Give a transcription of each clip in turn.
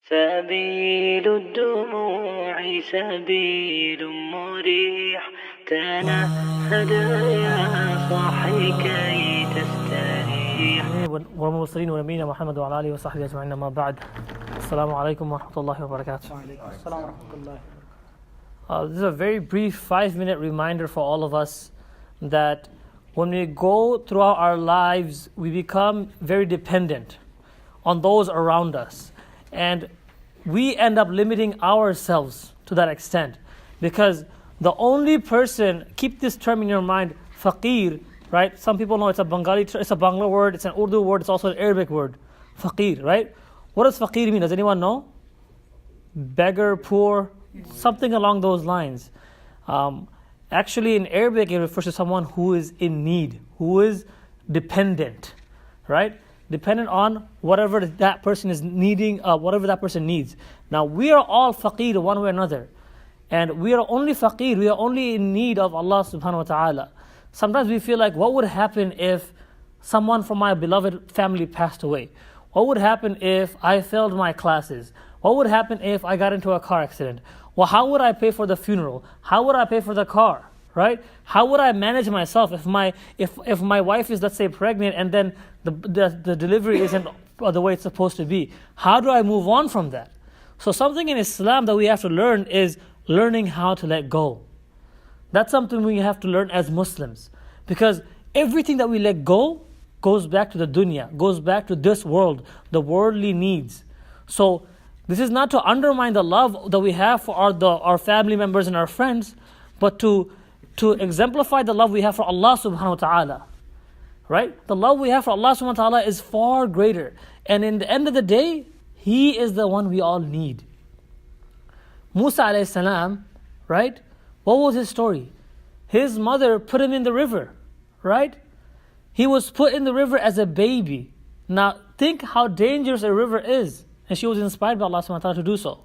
سبيل الدموع سبيل مريح تنهد يا صاحي كي تستريح. والمرسلين ونبينا محمد وعلى آله وصحبه أجمعين. ما بعد. السلام عليكم ورحمة الله وبركاته. This is a very brief 5-minute reminder for all of us that when we go throughout our lives, we become very dependent on those around us. And we end up limiting ourselves to that extent. Because the only person, keep this term in your mind, faqir, right? Some people know it's a Bengali term, it's a Bangla word, it's an Urdu word, it's also an Arabic word. Faqir, right? What does faqir mean? Does anyone know? Beggar, poor, something along those lines. Actually, in Arabic, it refers to someone who is in need, who is dependent, right? Dependent on whatever that person is needing, whatever that person needs. Now, we are all faqir one way or another. And we are only faqir, we are only in need of Allah subhanahu wa ta'ala. Sometimes we feel like, what would happen if someone from my beloved family passed away? What would happen if I failed my classes? What would happen if I got into a car accident? Well, how would I pay for the funeral? How would I pay for the car? Right? How would I manage myself if my wife is, let's say, pregnant and then the delivery isn't the way it's supposed to be? How do I move on from that? So something in Islam that we have to learn is learning how to let go. That's something we have to learn as Muslims. Because everything that we let go goes back to the dunya, goes back to this world, the worldly needs. So this is not to undermine the love that we have for our family members and our friends, but to exemplify the love we have for Allah subhanahu wa ta'ala. Right? The love we have for Allah subhanahu wa ta'ala is far greater. And in the end of the day, He is the one we all need. Musa alayhi salam, right? What was his story? His mother put him in the river, right? He was put in the river as a baby. Now, think how dangerous a river is. And she was inspired by Allah subhanahu wa ta'ala to do so.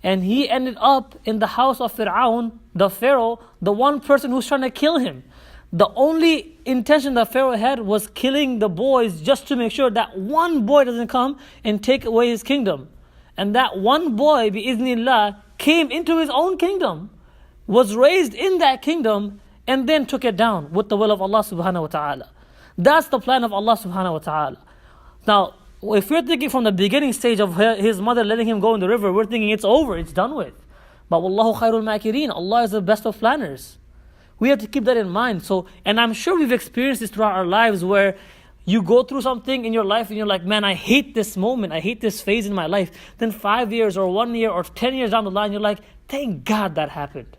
And he ended up in the house of Fir'aun, the Pharaoh, the one person who's trying to kill him. The only intention that Pharaoh had was killing the boys just to make sure that one boy doesn't come and take away his kingdom. And that one boy, bi'idhnillah, came into his own kingdom, was raised in that kingdom, and then took it down with the will of Allah subhanahu wa ta'ala. That's the plan of Allah subhanahu wa ta'ala. Now, if we're thinking from the beginning stage of his mother letting him go in the river, we're thinking it's over, it's done with. But wallahu khairul makireen, Allah is the best of planners. We have to keep that in mind. So, and I'm sure we've experienced this throughout our lives where you go through something in your life and you're like, man, I hate this moment, I hate this phase in my life. Then 5 years or 1 year or 10 years down the line, you're like, thank God that happened.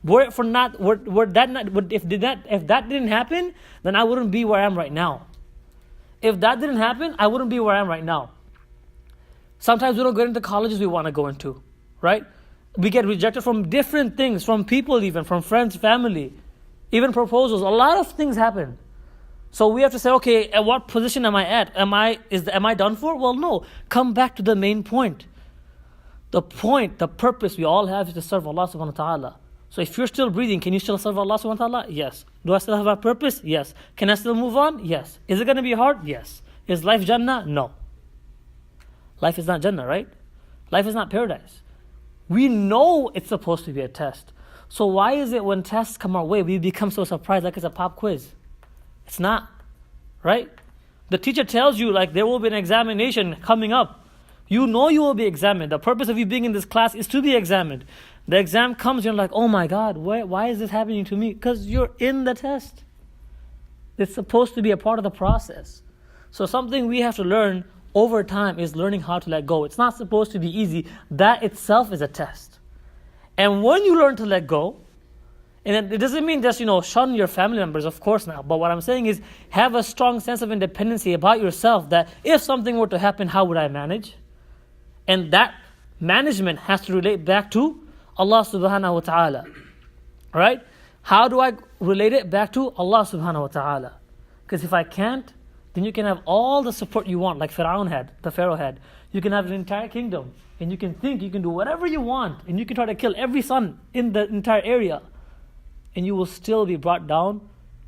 If that didn't happen, then I wouldn't be where I am right now. If that didn't happen, I wouldn't be where I am right now. Sometimes we don't get into colleges we want to go into, right? We get rejected from different things, from people even, from friends, family, even proposals. A lot of things happen. So we have to say, okay, at what position am I at? Am I done for? Well, no. Come back to the main point. The point, the purpose we all have is to serve Allah subhanahu wa ta'ala. So if you're still breathing, can you still serve Allah subhanahu wa ta'ala? Yes. Do I still have a purpose? Yes. Can I still move on? Yes. Is it going to be hard? Yes. Is life Jannah? No. Life is not Jannah, right? Life is not paradise. We know it's supposed to be a test. So why is it when tests come our way, we become so surprised like it's a pop quiz? It's not, right? The teacher tells you like there will be an examination coming up. You know you will be examined. The purpose of you being in this class is to be examined. The exam comes, you're like, oh my God, why is this happening to me? Because you're in the test. It's supposed to be a part of the process. So something we have to learn over time is learning how to let go. It's not supposed to be easy. That itself is a test. And when you learn to let go, and it doesn't mean just, shun your family members, of course not. But what I'm saying is have a strong sense of independency about yourself that if something were to happen, how would I manage? And that management has to relate back to Allah subhanahu wa ta'ala. Right? How do I relate it back to Allah subhanahu wa ta'ala? Because if I can't, then you can have all the support you want, like Pharaoh had. You can have an entire kingdom, and you can think you can do whatever you want, and you can try to kill every son in the entire area, and you will still be brought down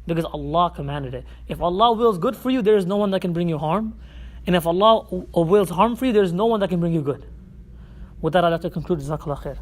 because Allah commanded it. If Allah wills good for you, there is no one that can bring you harm. And if Allah wills harm for you, there is no one that can bring you good. With that, I'd like to conclude. Jazakallah khair.